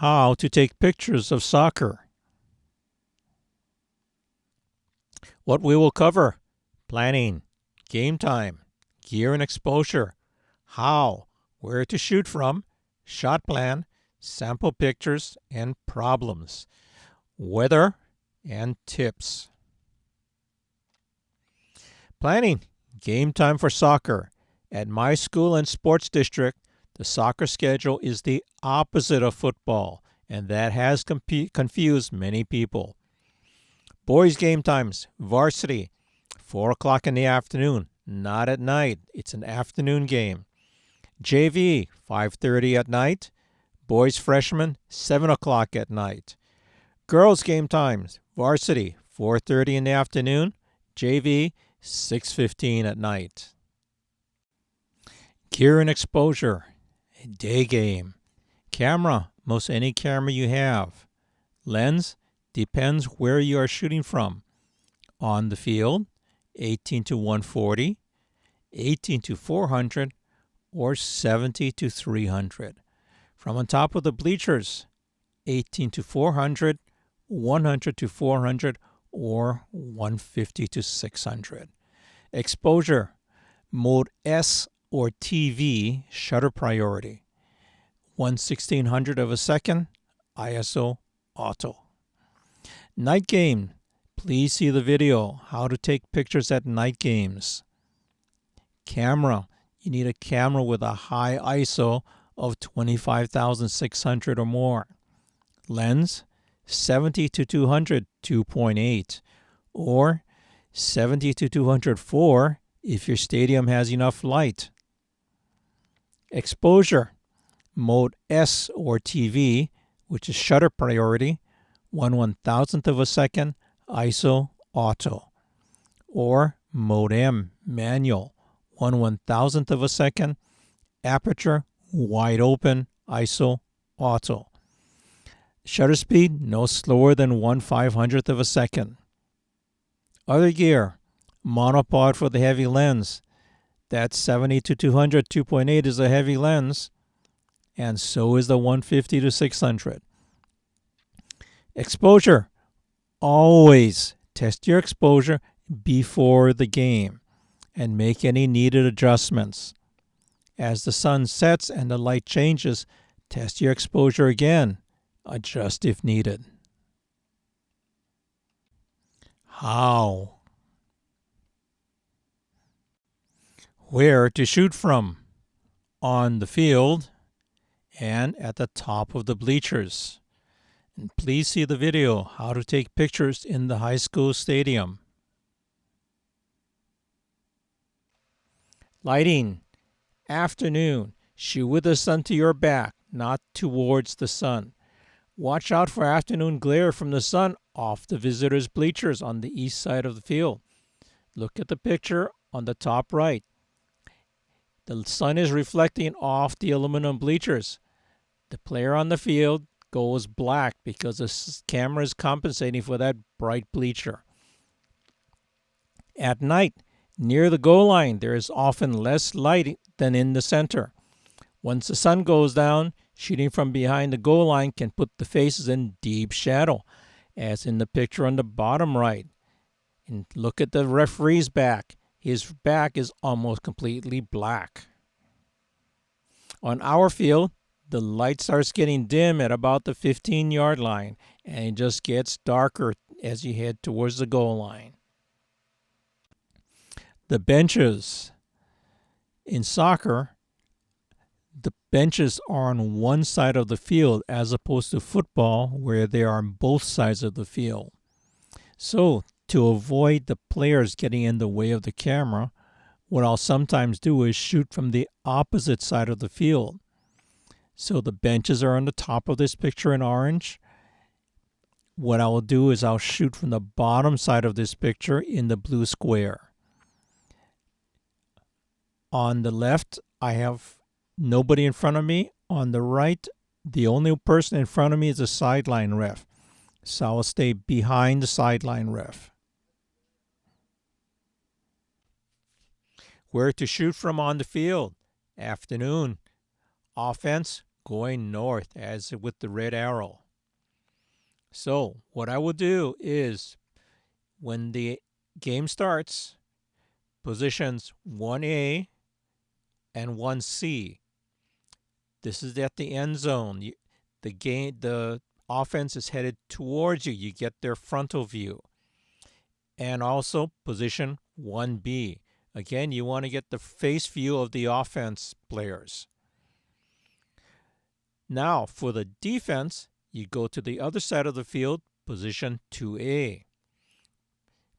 How to take pictures of soccer. What we will cover: planning, game time, gear and exposure, how, where to shoot from, shot plan, sample pictures and problems, weather, and tips. Planning, game time for soccer. At my school and sports district, the soccer schedule is the opposite of football, and that has confused many people. Boys' game times: varsity, 4 o'clock in the afternoon, not at night. It's an afternoon game. JV, 5:30 at night. Boys' freshmen, 7 o'clock at night. Girls' game times: varsity, 4:30 in the afternoon. JV, 6:15 at night. Gear and exposure. Day game. Camera, most any camera you have. Lens, depends where you are shooting from. On the field, 18 to 140, 18 to 400, or 70 to 300. From on top of the bleachers, 18 to 400, 100 to 400, or 150 to 600. Exposure, mode S or TV, shutter priority. 1/1600 of a second, ISO auto. Night game. Please see the video, how to take pictures at night games. Camera. You need a camera with a high ISO of 25,600 or more. Lens, 70 to 200, 2.8, or 70 to 204 if your stadium has enough light. Exposure, mode S or TV, which is shutter priority, 1/1000th of a second, ISO auto. Or mode M, manual, 1/1000th of a second, aperture wide open, ISO auto. Shutter speed no slower than 1/500th of a second. Other gear: monopod for the heavy lens. That 70 to 200, 2.8 is a heavy lens, and so is the 150 to 600. Exposure. Always test your exposure before the game and make any needed adjustments. As the sun sets and the light changes, test your exposure again. Adjust if needed. How? Where to shoot from: on the field and at the top of the bleachers. And please see the video, how to take pictures in the high school stadium. Lighting. Afternoon. Shoot with the sun to your back, not towards the sun. Watch out for afternoon glare from the sun off the visitors' bleachers on the east side of the field. Look at the picture on the top right. The sun is reflecting off the aluminum bleachers. The player on the field goes black because the camera is compensating for that bright bleacher. At night, near the goal line, there is often less light than in the center. Once the sun goes down, shooting from behind the goal line can put the faces in deep shadow, as in the picture on the bottom right. And look at the referee's back. His back is almost completely black. On our field, the light starts getting dim at about the 15-yard line, and it just gets darker as you head towards the goal line. The benches. In soccer, the benches are on one side of the field as opposed to football where they are on both sides of the field. So, to avoid the players getting in the way of the camera, what I'll sometimes do is shoot from the opposite side of the field. So the benches are on the top of this picture in orange. What I will do is I'll shoot from the bottom side of this picture in the blue square. On the left, I have nobody in front of me. On the right, the only person in front of me is a sideline ref. So I'll stay behind the sideline ref. Where to shoot from on the field: afternoon. Offense, going north as with the red arrow. So what I will do is when the game starts, positions 1A and 1C. This is at the end zone. The offense is headed towards you. You get their frontal view. And also position 1B. Again, you want to get the face view of the offense players. Now, for the defense, you go to the other side of the field, position 2A.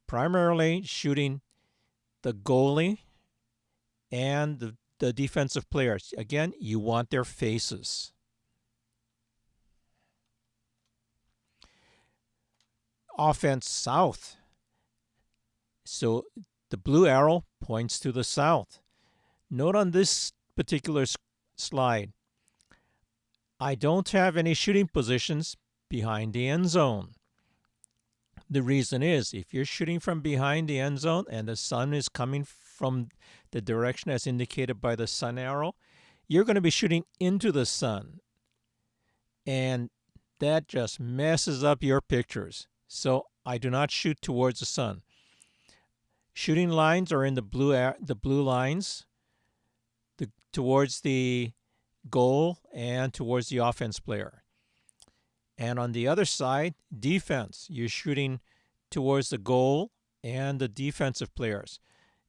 Primarily shooting the goalie and the defensive players. Again, you want their faces. Offense south. So the blue arrow points to the south. Note on this particular slide, I don't have any shooting positions behind the end zone. The reason is if you're shooting from behind the end zone and the sun is coming from the direction as indicated by the sun arrow, you're going to be shooting into the sun. And that just messes up your pictures. So I do not shoot towards the sun. Shooting lines are in the blue lines towards the goal and towards the offense player. And on the other side, defense, you're shooting towards the goal and the defensive players.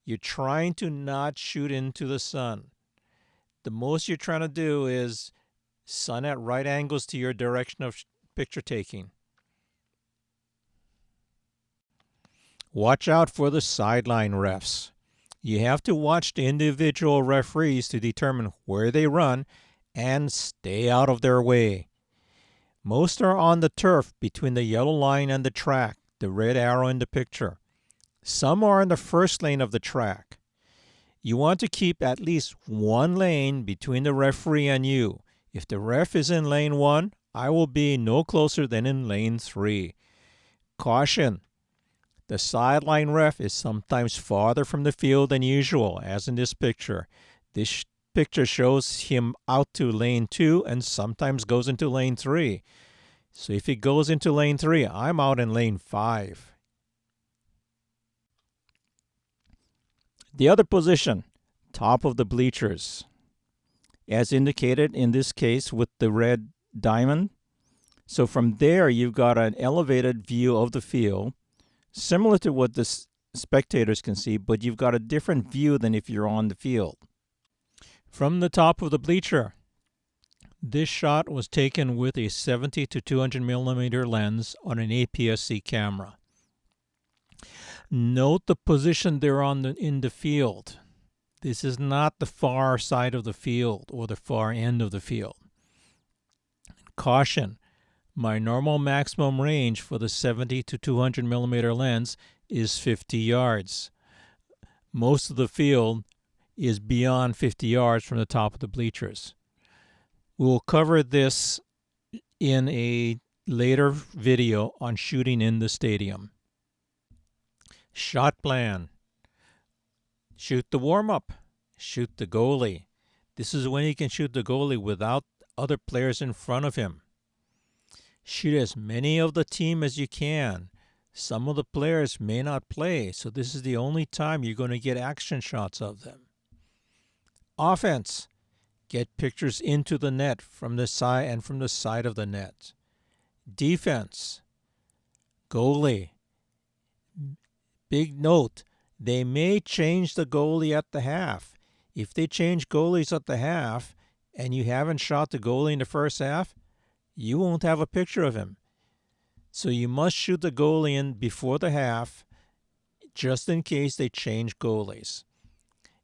You're trying to not shoot into the sun. The most you're trying to do is sun at right angles to your direction of picture taking. Watch out for the sideline refs. You have to watch the individual referees to determine where they run and stay out of their way. Most are on the turf between the yellow line and the track, the red arrow in the picture. Some are in the first lane of the track. You want to keep at least one lane between the referee and you. If the ref is in lane 1, I will be no closer than in lane 3. Caution! The sideline ref is sometimes farther from the field than usual, as in this picture. This picture shows him out to lane 2 and sometimes goes into lane 3. So if he goes into lane 3, I'm out in lane 5. The other position, top of the bleachers. As indicated in this case with the red diamond. So from there, you've got an elevated view of the field, similar to what the spectators can see, but you've got a different view than if you're on the field. From the top of the bleacher, this shot was taken with a 70 to 200 millimeter lens on an APS-C camera. Note the position they're on in the field. This is not the far side of the field or the far end of the field. Caution, my normal maximum range for the 70 to 200 millimeter lens is 50 yards. Most of the field is beyond 50 yards from the top of the bleachers. We will cover this in a later video on shooting in the stadium. Shot plan. Shoot the warm-up. Shoot the goalie. This is when he can shoot the goalie without other players in front of him. Shoot as many of the team as you can. Some of the players may not play, so this is the only time you're going to get action shots of them. Offense. Get pictures into the net from the side and from the side of the net. Defense. Goalie. Big note, they may change the goalie at the half. If they change goalies at the half and you haven't shot the goalie in the first half, you won't have a picture of him. So you must shoot the goalie in before the half just in case they change goalies.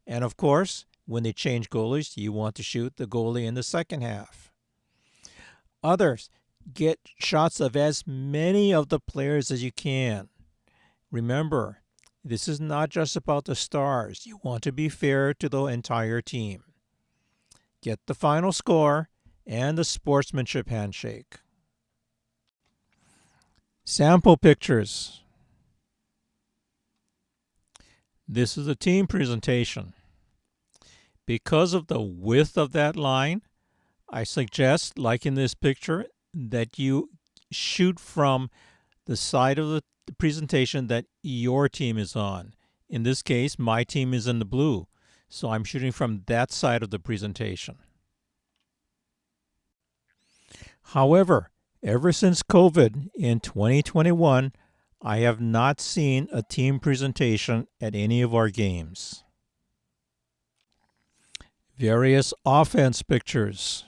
And of course, when they change goalies, you want to shoot the goalie in the second half. Others, get shots of as many of the players as you can. Remember, this is not just about the stars. You want to be fair to the entire team. Get the final score and the sportsmanship handshake. Sample pictures. This is a team presentation. Because of the width of that line, I suggest, like in this picture, that you shoot from the side of the presentation that your team is on. In this case, my team is in the blue, so I'm shooting from that side of the presentation. However, ever since COVID in 2021, I have not seen a team presentation at any of our games. Various offense pictures.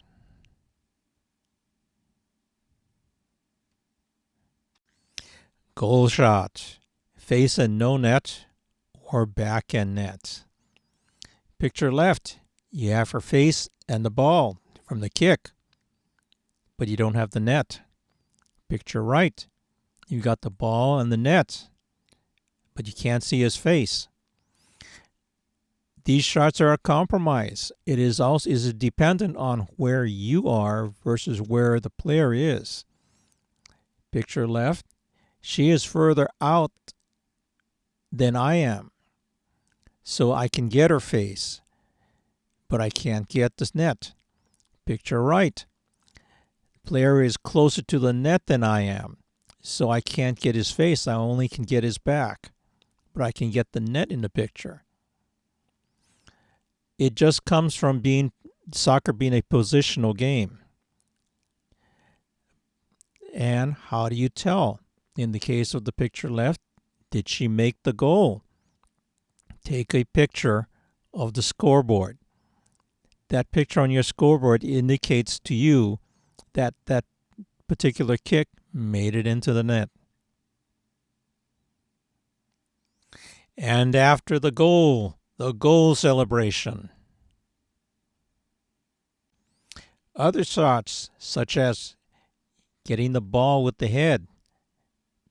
Goal shot, face and no net, or back and net. Picture left, you have her face and the ball from the kick, but you don't have the net. Picture right, you got the ball and the net, but you can't see his face. These shots are a compromise. It is dependent on where you are versus where the player is. Picture left, she is further out than I am, so I can get her face, but I can't get this net. Picture right, player is closer to the net than I am, so I can't get his face. I only can get his back, but I can get the net in the picture. It just comes from soccer being a positional game. And how do you tell? In the case of the picture left, did she make the goal? Take a picture of the scoreboard. That picture on your scoreboard indicates to you that that particular kick made it into the net. And after the goal celebration. Other shots, such as getting the ball with the head.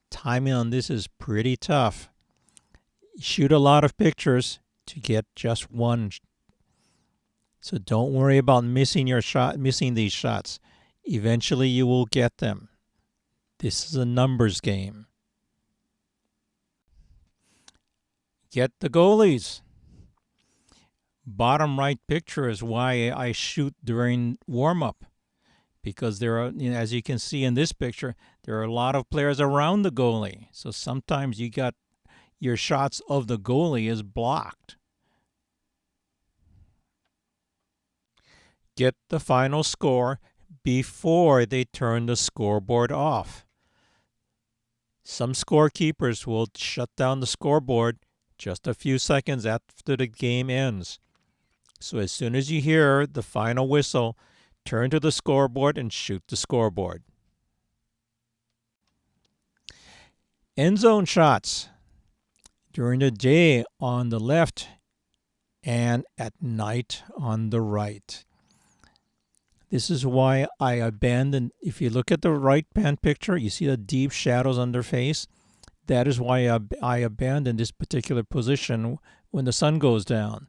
Timing on this is pretty tough. Shoot a lot of pictures to get just one. So don't worry about missing these shots. Eventually you will get them. This is a numbers game. Get the goalies. Bottom right picture is why I shoot during warm-up, because there are, as you can see in this picture, there are a lot of players around the goalie. So sometimes you got your shots of the goalie is blocked. Get the final score before they turn the scoreboard off. Some scorekeepers will shut down the scoreboard just a few seconds after the game ends. So as soon as you hear the final whistle, turn to the scoreboard and shoot the scoreboard. End zone shots. During the day on the left and at night on the right. This is why I abandoned, if you look at the right hand picture, you see the deep shadows on their face. That is why I abandoned this particular position when the sun goes down.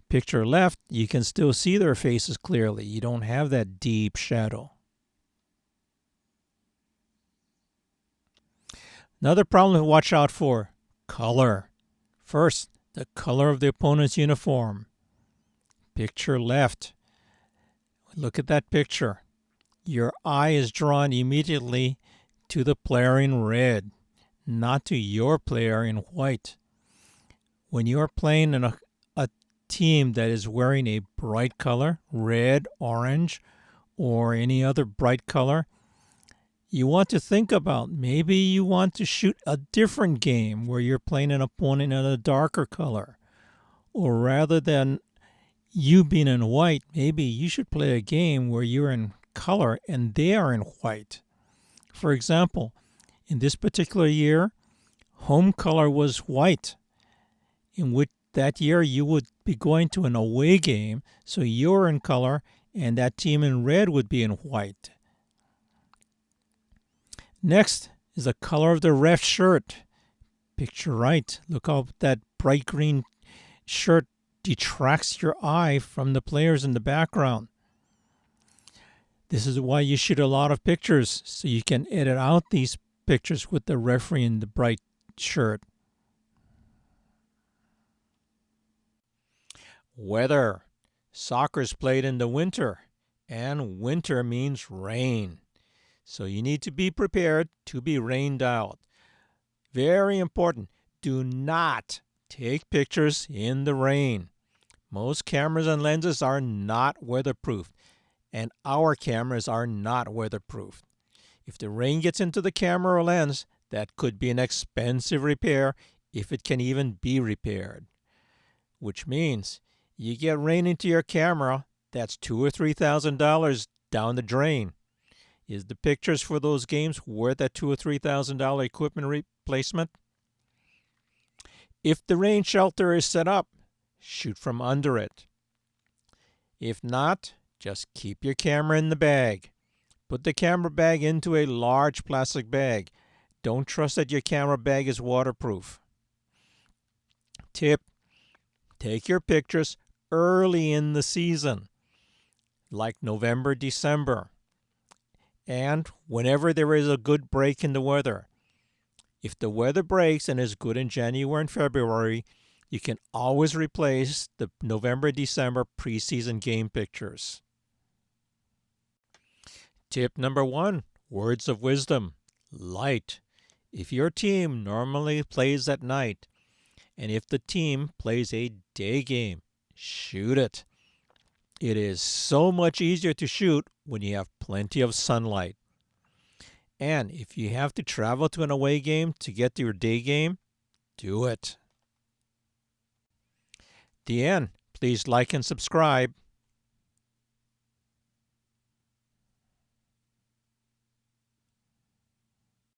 Picture left, you can still see their faces clearly. You don't have that deep shadow. Another problem to watch out for, color. First, the color of the opponent's uniform. Picture left. Look at that picture. Your eye is drawn immediately to the player in red, not to your player in white. When you are playing in a team that is wearing a bright color, red, orange, or any other bright color, you want to think about maybe you want to shoot a different game where you're playing an opponent in a darker color. Or rather than you being in white, maybe you should play a game where you're in color and they are in white. For example, in this particular year, home color was white, in which that year you would be going to an away game, so you're in color and that team in red would be in white. Next is the color of the ref shirt. Picture right. Look how that bright green shirt detracts your eye from the players in the background. This is why you shoot a lot of pictures, so you can edit out these pictures with the referee in the bright shirt. Weather. Soccer is played in the winter, and winter means rain. So you need to be prepared to be rained out. Very important, do not take pictures in the rain. Most cameras and lenses are not weatherproof, and our cameras are not weatherproof. If the rain gets into the camera or lens, that could be an expensive repair if it can even be repaired. Which means you get rain into your camera, that's $2,000 or $3,000 down the drain. Is the pictures for those games worth that $2,000 or $3,000 equipment replacement? If the rain shelter is set up, shoot from under it. If not, just keep your camera in the bag. Put the camera bag into a large plastic bag. Don't trust that your camera bag is waterproof. Tip: take your pictures early in the season, like November, December, and whenever there is a good break in the weather. If the weather breaks and is good in January and February, you can always replace the November, December preseason game pictures. Tip number 1, words of wisdom. Light. If your team normally plays at night, and if the team plays a day game, shoot it. It is so much easier to shoot when you have plenty of sunlight. And if you have to travel to an away game to get to your day game, do it. The end. Please like and subscribe.